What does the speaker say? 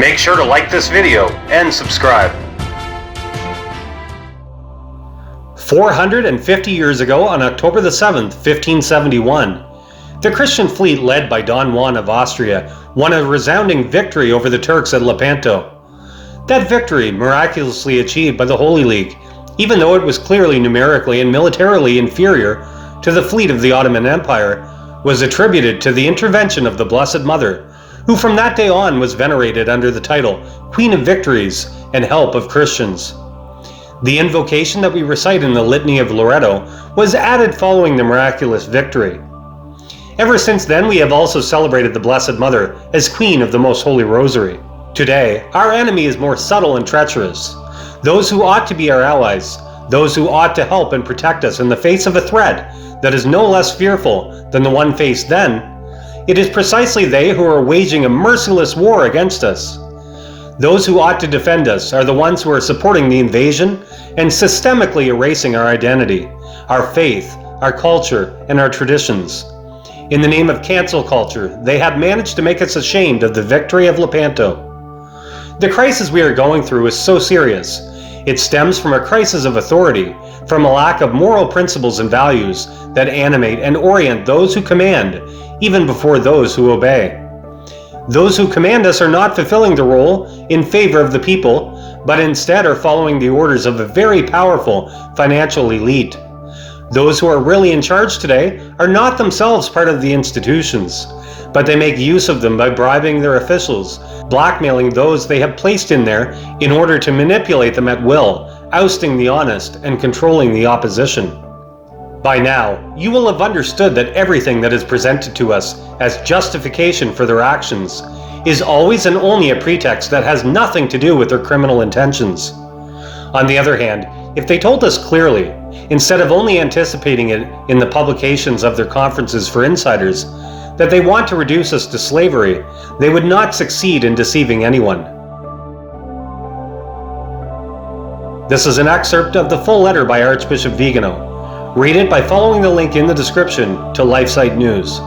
Make sure to like this video and subscribe. 450 years ago, on October the 7th, 1571, the Christian fleet led by Don Juan of Austria won a resounding victory over the Turks at Lepanto. That victory, miraculously achieved by the Holy League, even though it was clearly numerically and militarily inferior to the fleet of the Ottoman Empire, was attributed to the intervention of the Blessed Mother, who from that day on was venerated under the title Queen of Victories and Help of Christians. The invocation that we recite in the Litany of Loreto was added following the miraculous victory. Ever since then, we have also celebrated the Blessed Mother as Queen of the Most Holy Rosary. Today, our enemy is more subtle and treacherous. Those who ought to be our allies, those who ought to help and protect us in the face of a threat that is no less fearful than the one faced then, it is precisely they who are waging a merciless war against us. Those who ought to defend us are the ones who are supporting the invasion and systemically erasing our identity, our faith, our culture, and our traditions. In the name of cancel culture, they have managed to make us ashamed of the victory of Lepanto. The crisis we are going through is so serious. It stems from a crisis of authority, from a lack of moral principles and values that animate and orient those who command, even before those who obey. Those who command us are not fulfilling the role in favor of the people, but instead are following the orders of a very powerful financial elite. Those who are really in charge today are not themselves part of the institutions, but they make use of them by bribing their officials, blackmailing those they have placed in there in order to manipulate them at will, ousting the honest and controlling the opposition. By now, you will have understood that everything that is presented to us as justification for their actions is always and only a pretext that has nothing to do with their criminal intentions. On the other hand, if they told us clearly, instead of only anticipating it in the publications of their conferences for insiders, that they want to reduce us to slavery, they would not succeed in deceiving anyone. This is an excerpt of the full letter by Archbishop Vigano. Read it by following the link in the description to LifeSite News.